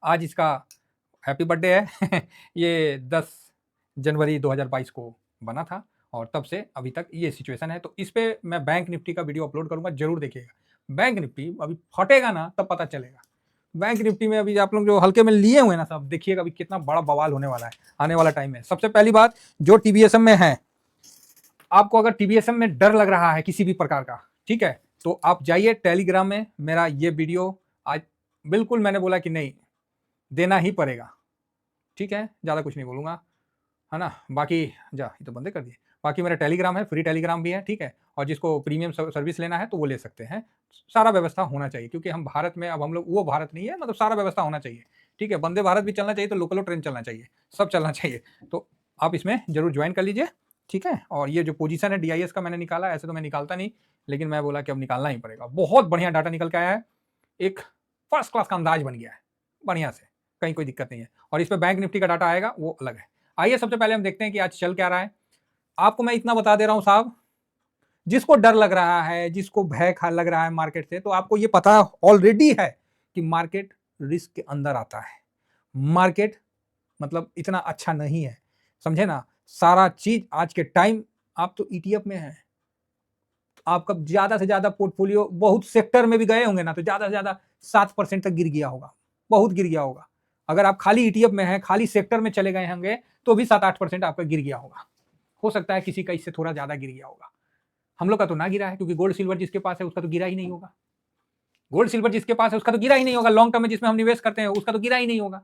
आज इसका happy birthday है ये 10 जनवरी 2022 को बना था और तब से अभी तक ये सिचुएशन है। तो इस पे मैं बैंक निफ्टी का वीडियो अपलोड करूंगा, जरूर देखिएगा। बैंक निफ्टी अभी फटेगा ना तब पता चलेगा। बैंक निफ्टी में अभी आप लोग जो हल्के में लिए हुए ना सब, देखिएगा अभी कितना बड़ा बवाल होने वाला है आने वाला टाइम में। सबसे पहली बात, जो टीबीएसएम में है, आपको अगर टीबीएसएम में डर लग रहा है किसी भी प्रकार का, ठीक है, तो आप जाइए टेलीग्राम में, मेरा ये वीडियो आज बिल्कुल मैंने बोला कि नहीं देना ही पड़ेगा, ठीक है, ज्यादा कुछ नहीं बोलूंगा, है ना। बाकी जा ये तो बंदे कर दिए। बाकी मेरा टेलीग्राम है, फ्री टेलीग्राम भी है, ठीक है, और जिसको प्रीमियम सर्विस लेना है तो वो ले सकते हैं। सारा व्यवस्था होना चाहिए, क्योंकि हम भारत में, अब हम लोग वो भारत नहीं है, मतलब सारा व्यवस्था होना चाहिए, ठीक है। वंदे भारत भी चलना चाहिए तो लोकल ट्रेन चलना चाहिए, सब चलना चाहिए। तो आप इसमें जरूर ज्वाइन कर लीजिए, ठीक है। और ये जो पोजीशन है डीआईएस का मैंने निकाला, ऐसे तो मैं निकालता नहीं, लेकिन मैं बोला कि अब निकालना ही पड़ेगा। बहुत बढ़िया डाटा निकल के आया है, एक फर्स्ट क्लास का अंदाज बन गया है बढ़िया से, कहीं कोई दिक्कत नहीं है। और इस पर बैंक निफ्टी का डाटा आएगा, वो अलग है। आइए सबसे पहले हम देखते हैं कि आज चल क्या रहा है। आपको मैं इतना बता दे रहा हूं साहब, जिसको डर लग रहा है, जिसको भय खा लग रहा है मार्केट से, तो आपको ये पता ऑलरेडी है कि मार्केट रिस्क के अंदर आता है। मार्केट मतलब इतना अच्छा नहीं है, समझे ना। सारा चीज आज के टाइम, आप तो ईटीएफ में है, आपका ज्यादा से ज्यादा पोर्टफोलियो बहुत सेक्टर में भी गए होंगे ना, तो ज्यादा से ज्यादा 7% तक गिर गया होगा, बहुत गिर गया होगा। अगर आप खाली ईटीएफ में है, खाली सेक्टर में चले गए होंगे, तो भी 7-8% आपका गिर गया होगा। हो सकता है किसी का इससे थोड़ा ज्यादा गिर गया होगा। हम लोग का तो ना गिरा है, क्योंकि गोल्ड सिल्वर जिसके पास है उसका तो गिरा ही नहीं होगा। गोल्ड सिल्वर जिसके पास है उसका तो गिरा ही नहीं होगा। लॉन्ग टर्म में जिसमें हम निवेश करते हैं उसका तो गिरा ही नहीं होगा,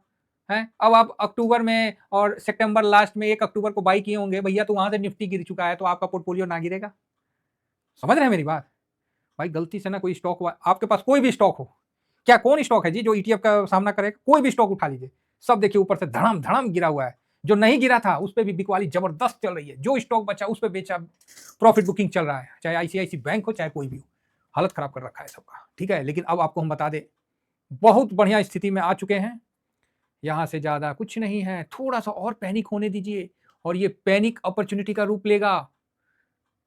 है। अब आप अक्टूबर में और सितंबर लास्ट में 1 अक्टूबर को बाई किए होंगे भैया, तो वहां से निफ्टी गिर चुका है, तो आपका पोर्टफोलियो ना गिरेगा। समझ रहे हैं मेरी बात भाई। गलती से ना कोई स्टॉक आपके पास, कोई भी स्टॉक हो, क्या कौन स्टॉक है जी जो ईटीएफ का सामना करे, कोई भी स्टॉक उठा लीजिए, सब देखिए ऊपर से धड़म धड़म गिरा हुआ है। जो नहीं गिरा था उस पर भी बिकवाली जबरदस्त चल रही है, जो स्टॉक बचा उस पर बेचा, प्रॉफिट बुकिंग चल रहा है, चाहे आईसीआईसी बैंक हो चाहे कोई भी हो। हालत खराब कर रखा है सबका, ठीक है। लेकिन अब आपको हम बता दें, बहुत बढ़िया स्थिति में आ चुके हैं, यहां से ज्यादा कुछ नहीं है। थोड़ा सा और पैनिक होने दीजिए, और ये पैनिक अपॉर्चुनिटी का रूप लेगा,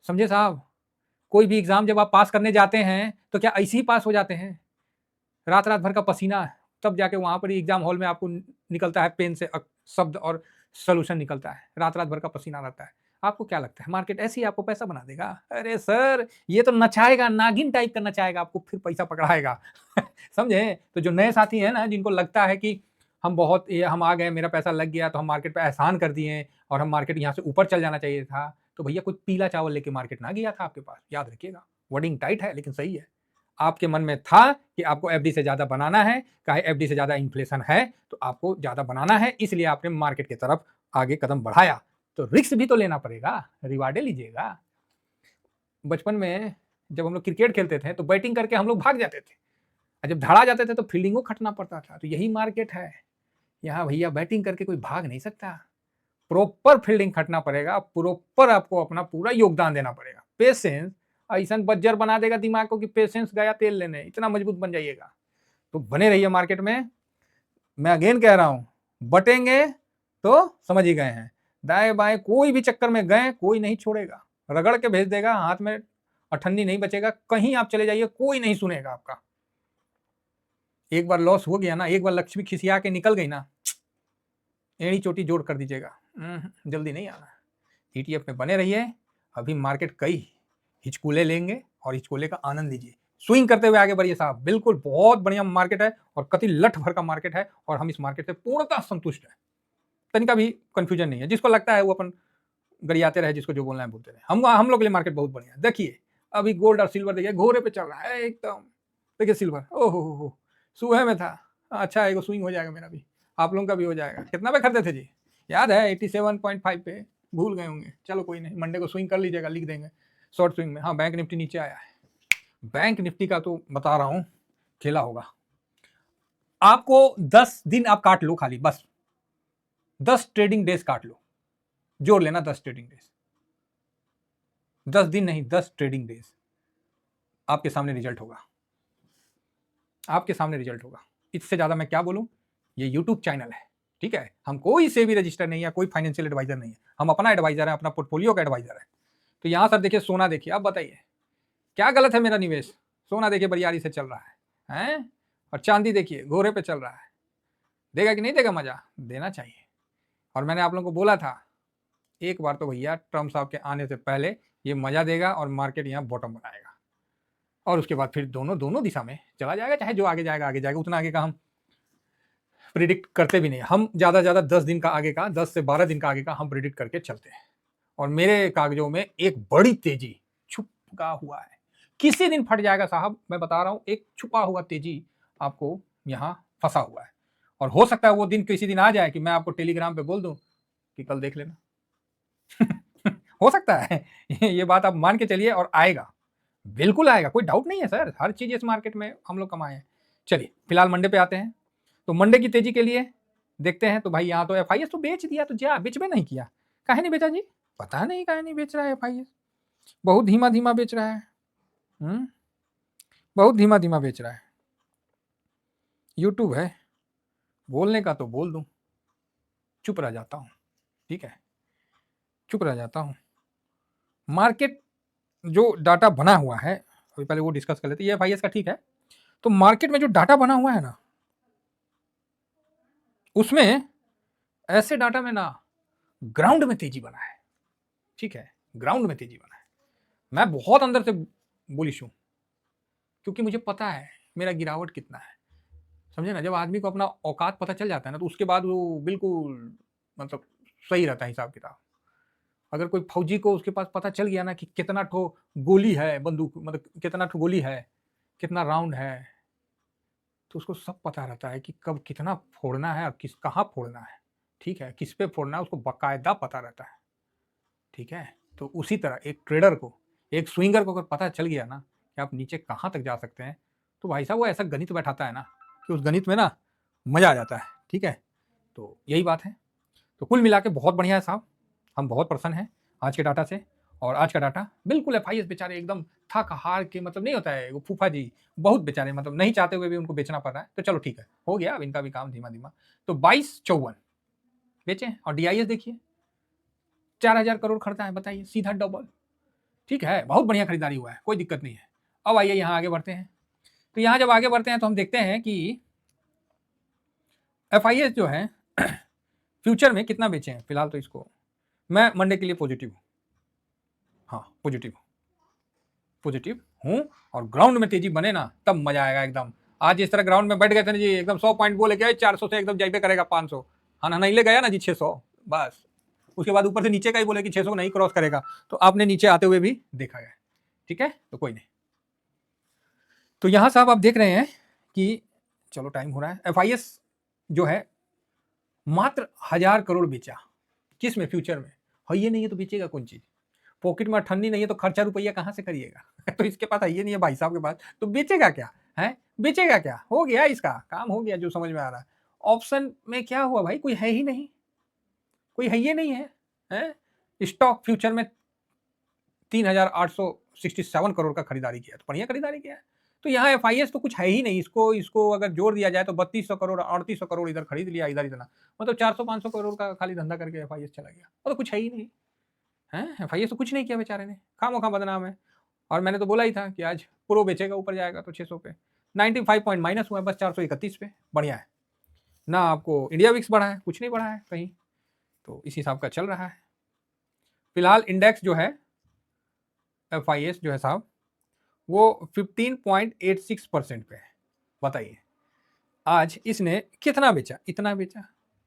समझे साहब। कोई भी एग्जाम जब आप पास करने जाते हैं तो क्या ऐसे ही पास हो जाते हैं? रात रात भर का पसीना, तब जाके वहां पर एग्जाम हॉल में आपको निकलता है पेन से शब्द और सोल्यूशन निकलता है। रात रात भर का पसीना रहता है। आपको क्या लगता है मार्केट ऐसे ही आपको पैसा बना देगा? अरे सर, ये तो नचाएगा, नागिन टाइप का नचाएगा आपको, फिर पैसा पकड़ाएगा समझे। तो जो नए साथी है ना, जिनको लगता है कि हम आ गए, मेरा पैसा लग गया, तो हम मार्केट पे एहसान कर दिए और हम मार्केट यहाँ से ऊपर चल जाना चाहिए था, तो भैया कुछ पीला चावल लेके मार्केट ना गया था आपके पास, याद रखिएगा। वर्डिंग टाइट है लेकिन सही है। आपके मन में था कि आपको एफडी से ज्यादा बनाना है, चाहे एफडी से ज्यादा इन्फ्लेशन है तो आपको ज्यादा बनाना है, इसलिए आपने मार्केट की तरफ आगे कदम बढ़ाया। तो रिस्क भी तो लेना पड़ेगा, रिवार्डे लीजिएगा। बचपन में जब हम लोग क्रिकेट खेलते थे तो बैटिंग करके हम लोग भाग जाते थे, और जब धड़ा जाते थे तो फील्डिंग को खटना पड़ता था। तो यही मार्केट है, यहाँ भैया बैटिंग करके कोई भाग नहीं सकता। प्रॉपर फील्डिंग खटना पड़ेगा, प्रॉपर आपको अपना पूरा योगदान देना पड़ेगा। पेशेंस ऐसा बज्जर बना देगा दिमाग को कि पेशेंस गया तेल लेने, इतना मजबूत बन जाइएगा। तो बने रहिए मार्केट में। मैं अगेन कह रहा हूं, बटेंगे तो समझ ही गए हैं, दाएं बाएं कोई भी चक्कर में गए कोई नहीं छोड़ेगा, रगड़ के भेज देगा, हाथ में अठन्नी नहीं बचेगा। कहीं आप चले जाइए कोई नहीं सुनेगा आपका। एक बार लॉस हो गया ना, एक बार लक्ष्मी खिसिया के निकल गई ना, एड़ी चोटी जोड़ कर दीजिएगा, जल्दी नहीं आना। ईटीएफ में बने रहिए। अभी मार्केट कई हिचकुले लेंगे और हिचकुले का आनंद लीजिए। स्विंग करते हुए आगे बढ़िए साहब, बिल्कुल बहुत बढ़िया मार्केट है और कति लठ भर का मार्केट है, और हम इस मार्केट से पूर्णतः संतुष्ट है। तनिका भी कंफ्यूजन नहीं है। जिसको लगता है वो अपन गरियाते रहे, जिसको जो बोलना है बोलते रहे। हम लोग के लिए मार्केट बहुत बढ़िया है। देखिए अभी गोल्ड और सिल्वर देखिए घोड़े पे चल रहा है एकदम। देखिए सिल्वर, ओहो हो, सुबह में था। अच्छा एगो स्विंग हो जाएगा मेरा भी, आप लोगों का भी हो जाएगा। कितना पे खरीदे थे जी? याद है 87.5 पे, भूल गए होंगे। चलो कोई नहीं, मंडे को स्विंग कर लीजिएगा, लिख देंगे शॉर्ट स्विंग में। हाँ बैंक निफ्टी नीचे आया है। बैंक निफ्टी का तो बता रहा हूं खेला होगा। आपको 10 दिन आप काट लो खाली, बस 10 ट्रेडिंग डेज काट लो, जोड़ लेना 10 ट्रेडिंग डेज। 10 दिन नहीं, 10 ट्रेडिंग डेज। आपके सामने रिजल्ट होगा, आपके सामने रिजल्ट होगा। इससे ज्यादा मैं क्या बोलूं। ये यूट्यूब चैनल है, ठीक है। हम कोई से भी रजिस्टर नहीं है, कोई फाइनेंशियल एडवाइजर नहीं है, हम अपना एडवाइजर है, अपना पोर्टफोलियो का एडवाइजर है। तो यहां सर देखिए सोना देखिए, आप बताइए क्या गलत है मेरा निवेश? सोना देखिए बरियारी से चल रहा है, हैं? और चांदी देखिए घोड़े पे चल रहा है। देगा कि नहीं देगा मजा? देना चाहिए। और मैंने आप लोगों को बोला था, एक बार तो भैया ट्रम्प साहब के आने से पहले ये मजा देगा और मार्केट यहाँ बॉटम बनाएगा, और उसके बाद फिर दोनों दिशा में चला जाएगा, चाहे जो आगे जाएगा। उतना आगे का हम प्रिडिक्ट करते भी नहीं, हम ज़्यादा से ज़्यादा 10 दिन का आगे का, 10 से 12 दिन का आगे का हम प्रिडिक्ट करके चलते हैं। और मेरे कागजों में एक बड़ी तेजी छुपा हुआ है, किसी दिन फट जाएगा साहब, मैं बता रहा हूं, एक छुपा हुआ तेजी आपको यहाँ फंसा हुआ है। और हो सकता है वो दिन किसी दिन आ जाए कि मैं आपको टेलीग्राम पे बोल दूं कि कल देख लेना। हो सकता है ये बात आप मान के चलिए, और आएगा, बिल्कुल आएगा, कोई डाउट नहीं है सर, हर चीज इस मार्केट में हम लोग कमाए हैं। चलिए फिलहाल मंडे पे आते हैं। तो मंडे की तेजी के लिए देखते हैं, तो भाई यहाँ तो एफआईएस तो बेच दिया, तो जा बीच में नहीं किया, काहे नहीं बेचा जी? पता नहीं काहे नहीं बेच रहा है एफआईएस, बहुत धीमा धीमा बेच रहा है। बहुत धीमा धीमा बेच रहा है। यूट्यूब है, बोलने का तो बोल दूं, चुप रह जाता हूँ, ठीक है, चुप रह जाता हूँ। मार्केट जो डाटा बना हुआ है, अभी पहले वो डिस्कस कर लेते हैं, ये एफआईएस का ठीक है। तो मार्केट में जो डाटा बना हुआ है ना, उसमें ऐसे डाटा में ना ग्राउंड में तेजी बना है, ठीक है, ग्राउंड में तेजी बना है। मैं बहुत अंदर से बुलिश हूं, क्योंकि मुझे पता है मेरा गिरावट कितना है, समझे ना। जब आदमी को अपना औकात पता चल जाता है ना, तो उसके बाद वो बिल्कुल मतलब सही रहता है हिसाब किताब। अगर कोई फौजी को उसके पास पता चल गया ना कि कितना ठो गोली है, बंदूक मतलब कितना ठो गोली है, कितना राउंड है, तो उसको सब पता रहता है कि कब कितना फोड़ना है और किस कहाँ फोड़ना है, ठीक है, किस पे फोड़ना है, उसको बाकायदा पता रहता है, ठीक है। तो उसी तरह एक ट्रेडर को, एक स्विंगर को अगर पता चल गया ना कि आप नीचे कहाँ तक जा सकते हैं, तो भाई साहब वो ऐसा गणित बैठाता है ना कि उस गणित में ना मजा आ जाता है, ठीक है। तो यही बात है। तो कुल मिला के बहुत बढ़िया है साहब, हम बहुत प्रसन्न हैं आज के डाटा से। और आज का डाटा बिल्कुल एफआईएस बेचारे एकदम थक हार के, मतलब नहीं होता है वो फूफा जी, बहुत बेचारे मतलब नहीं चाहते हुए भी उनको बेचना पड़ रहा है। तो चलो ठीक है, हो गया अब इनका भी काम धीमा धीमा। तो 2254 बेचे, और डीआईएस देखिए 4000 करोड़ खरीदा है, बताइए, सीधा डबल, ठीक है, बहुत बढ़िया खरीदारी हुआ है, कोई दिक्कत नहीं है। अब आइए यहाँ आगे बढ़ते हैं। तो यहाँ जब आगे बढ़ते हैं तो हम देखते हैं कि एफआईएस जो है फ्यूचर में कितना बेचे हैं। फिलहाल तो इसको मैं मंडे के लिए पॉजिटिव हूँ, हाँ पॉजिटिव हूँ। और ग्राउंड में तेजी बने ना तब मजा आएगा एकदम। आज इस तरह ग्राउंड में बैठ गए थे ना जी, एकदम 100 पॉइंट बोले गए, 400 से एकदम जाइबे करेगा 500, हाँ नहीं ले गया ना जी 600, बस उसके बाद ऊपर से नीचे का ही बोले कि 600 नहीं क्रॉस करेगा, तो आपने नीचे आते हुए भी देखा गया, ठीक है, तो कोई नहीं। तो यहाँ साहब आप देख रहे हैं कि चलो टाइम हो रहा है, एफआईएस जो है मात्र 1000 करोड़ बेचा, किस में? फ्यूचर में। है ये नहीं है तो बेचेगा कौन चीज? पॉकेट में अठन्नी नहीं है तो खर्चा रुपया कहाँ से करिएगा तो इसके पास है ये नहीं है भाई साहब के पास, तो बेचेगा क्या है? बेचेगा क्या? हो गया, इसका काम हो गया जो समझ में आ रहा है। ऑप्शन में क्या हुआ भाई, कोई है ही नहीं, कोई है ये नहीं है, है? स्टॉक फ्यूचर में 3867 करोड़ का खरीदारी किया, तो बढ़िया खरीदारी किया है। तो यहाँ एफआईएस तो कुछ है ही नहीं, इसको अगर जोड़ दिया जाए तो 3200 करोड़ 3800 करोड़ इधर खरीद लिया, इधर इतना मतलब 400-500 करोड़ का खाली धंधा करके एफआईएस चला गया, और तो कुछ है ही नहीं है। एफआईएस तो कुछ नहीं किया बेचारे ने, खामोखा बदनाम है। और मैंने तो बोला ही था कि आज प्रो बेचेगा, ऊपर जाएगा तो 600 पे, 95 पॉइंट माइनस हुआ है बस 431 पे, बढ़िया है ना। आपको इंडिया विक्स बढ़ा है, कुछ नहीं बढ़ा है कहीं, तो इस हिसाब का चल रहा है। फिलहाल इंडेक्स जो है एफआईएस जो है साहब वो 15.86% पे है, बताइए आज इसने कितना बेचा? इतना बेचा,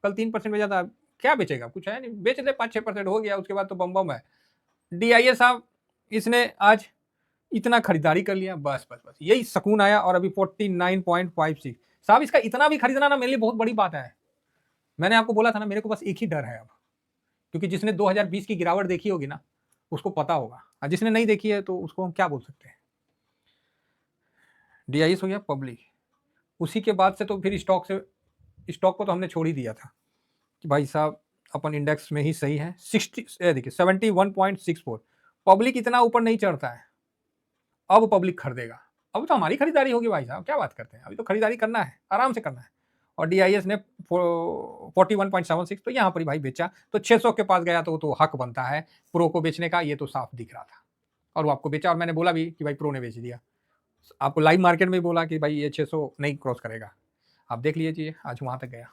कल 3% बेचा था, क्या बेचेगा? कुछ है नहीं, बेच दे 5-6% हो गया, उसके बाद तो बम बम है। डीआईएस साहब इसने आज इतना खरीदारी कर लिया, बस बस बस यही सुकून आया, और अभी 49.56 साहब, इसका इतना भी खरीदना ना मेरे लिए बहुत बड़ी बात है। मैंने आपको बोला था ना, मेरे को बस एक ही डर है अब, क्योंकि जिसने 2020 की गिरावट देखी होगी ना उसको पता होगा, और जिसने नहीं देखी है तो उसको हम क्या बोल सकते हैं। डीआईएस हो गया पब्लिक, उसी के बाद से तो फिर स्टॉक को तो हमने छोड़ ही दिया था कि भाई साहब अपन इंडेक्स में ही सही है। 71.64, पब्लिक इतना ऊपर नहीं चढ़ता है, अब पब्लिक खरीदेगा, अब तो हमारी खरीदारी होगी भाई साहब, क्या बात करते हैं, अभी तो खरीदारी करना है, आराम से करना है। और डीआईएस ने 41.76, तो यहाँ पर भाई बेचा, तो 600 के पास गया, तो हक बनता है प्रो को बेचने का, ये तो साफ दिख रहा था, और वो आपको बेचा। और मैंने बोला भी कि भाई प्रो ने बेच दिया, आपको लाइव मार्केट में बोला कि भाई ये 600 नहीं क्रॉस करेगा, आप देख लीजिए आज वहां तक गया,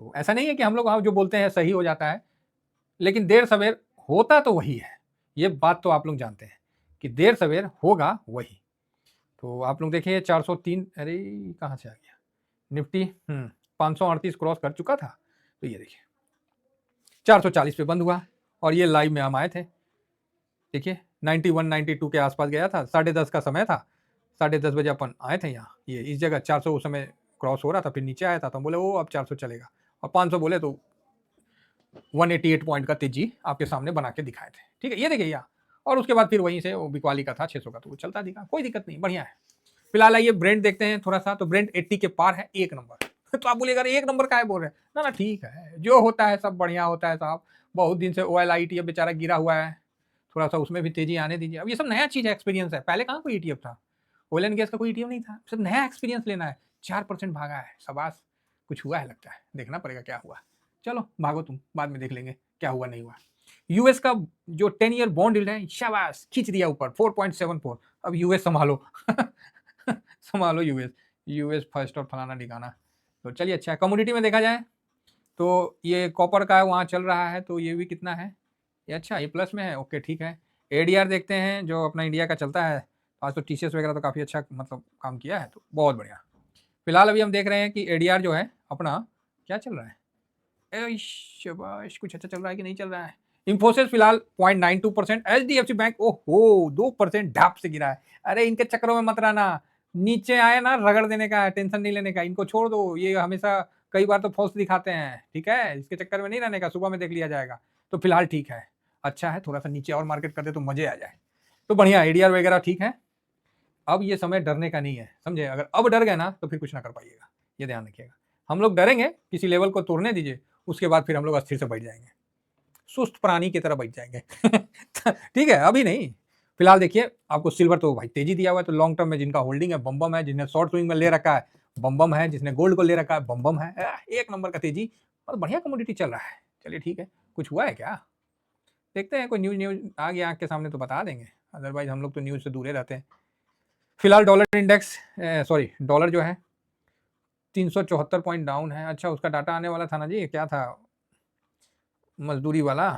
तो ऐसा नहीं है कि हम लोग जो बोलते हैं सही हो जाता है, लेकिन देर सवेर होता तो वही है। ये बात तो आप लोग जानते हैं कि देर सवेर होगा वही। तो आप लोग देखिए 403, अरे कहाँ से आ गया निफ्टी, 538 क्रॉस कर चुका था। तो ये देखिए 440 पे बंद हुआ और ये लाइव में हम आए थे। देखिए 91 92 के आसपास गया था, 10:30 का समय था, 10:30 बजे अपन आए थे यहाँ, ये इस जगह 400 उस समय क्रॉस हो रहा था, फिर नीचे आया था तो हम बोले वो अब 400 चलेगा, और 500 बोले तो 188 पॉइंट का तेजी आपके सामने बना के दिखाए थे। ठीक है, ये देखिए यहाँ, और उसके बाद फिर वहीं से वो बिकवाली का था 600 का, तो वो चलता दिखा, कोई दिक्कत नहीं, बढ़िया है। फिलहाल आइए ब्रेंड देखते हैं थोड़ा सा। तो ब्रेंड 80 के पार है, 1 नंबर। तो आप बोलिएगा एक नंबर का है बोल रहे हैं, ना ना ठीक है, जो होता है सब बढ़िया होता है साहब। बहुत दिन से ओएल ITF बेचारा गिरा हुआ है, थोड़ा सा उसमें भी तेजी आने दीजिए। अब ये सब नया चीज है, एक्सपीरियंस है, पहले कहाँ कोई ETF था, ऑयल एंड गैस का कोई ETF नहीं था, सब नया एक्सपीरियंस लेना है। 4% भागा है, शाबाश, कुछ हुआ है लगता है, देखना पड़ेगा क्या हुआ। चलो भागो तुम, बाद में देख लेंगे क्या हुआ नहीं हुआ। यूएस का जो 10 ईयर बॉन्ड यील्ड है, शाबाश, खींच दिया ऊपर 4.74। अब यूएस संभालो संभालो यूएस फर्स्ट और फलाना ठिकाना। तो चलिए अच्छा है। कमोडिटी में देखा जाए तो ये कॉपर का है, वहाँ चल रहा है, तो ये भी कितना है, ये अच्छा, ये प्लस में है, ओके ठीक है। एडीआर देखते हैं जो अपना इंडिया का चलता है, आज तो टीसीएस वगैरह तो काफ़ी अच्छा मतलब काम किया है, तो बहुत बढ़िया। फिलहाल अभी हम देख रहे हैं कि एडीआर जो है अपना क्या चल रहा है, शाबाश, कुछ अच्छा चल रहा है कि नहीं चल रहा है। इंफोसिस फिलहाल 0.92%, एचडीएफसी बैंक ओहो 2% ढाप से गिरा है। अरे इनके चक्करों में मत रहना, नीचे आए ना रगड़ देने का है, टेंशन नहीं लेने का, इनको छोड़ दो, ये हमेशा कई बार तो फॉल्स दिखाते हैं, ठीक है, इसके चक्कर में नहीं रहने का, सुबह में देख लिया जाएगा। तो फिलहाल ठीक है, अच्छा है, थोड़ा सा नीचे और मार्केट कर दे तो मजे आ जाए, तो बढ़िया। एडीआर वगैरह ठीक है। अब ये समय डरने का नहीं है, समझे, अगर अब डर गए ना तो फिर कुछ ना कर पाइएगा, ये ध्यान रखिएगा। हम लोग डरेंगे, किसी लेवल को तोड़ने दीजिए, उसके बाद फिर हम लोग अस्थिर से बैठ जाएंगे, सुस्त प्राणी की तरह बैठ जाएंगे ठीक है, अभी नहीं। फिलहाल देखिए आपको सिल्वर तो भाई तेजी दिया हुआ है, तो लॉन्ग टर्म में जिनका होल्डिंग है बम बम है, जिसने शॉर्ट स्विंग में ले रखा है बम बम है, जिसने गोल्ड को ले रखा है बम बम है, एक नंबर का तेजी और बढ़िया कमोडिटी चल रहा है। चलिए ठीक है, कुछ हुआ है क्या, देखते हैं, कोई न्यूज आ गया आँख के सामने तो बता देंगे, अदरवाइज हम लोग तो न्यूज से दूर रहते हैं। फिलहाल डॉलर इंडेक्स, सॉरी डॉलर जो है 374 पॉइंट डाउन है। अच्छा, उसका डाटा आने वाला था ना जी, क्या था, मजदूरी वाला,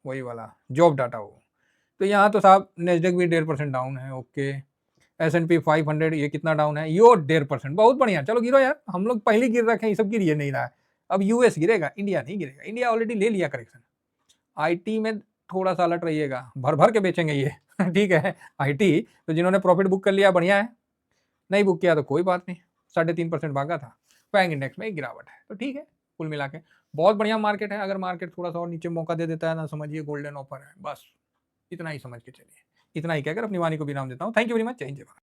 वही वाला जॉब डाटा वो। तो यहाँ तो साहब नेस्डेक भी 1.5% डाउन है, ओके। S&P 500 ये कितना डाउन है, यो 1.5%, बहुत बढ़िया। चलो गिरो यार, हम लोग पहले गिर रखे हैं, ये सब गिर नहीं रहा है। अब यूएस गिरेगा, इंडिया नहीं गिरेगा, इंडिया ऑलरेडी ले लिया करेक्शन। आईटी में थोड़ा सा अलर्ट रहिएगा, भर भर के बेचेंगे ये ठीक है, आईटी तो जिन्होंने प्रॉफिट बुक कर लिया बढ़िया है, नहीं बुक किया तो कोई बात नहीं, 3.5% भागा था। बैंक इंडेक्स में गिरावट है, तो ठीक है, कुल मिला के बहुत बढ़िया मार्केट है। अगर मार्केट थोड़ा सा और नीचे मौका दे देता है ना, समझिए गोल्डन ऑफर है, बस इतना ही समझ के चलिए। इतना ही कहकर अपनी वाणी को विराम देता हूँ। थैंक यू वेरी मच, जय हिंद जय भारत।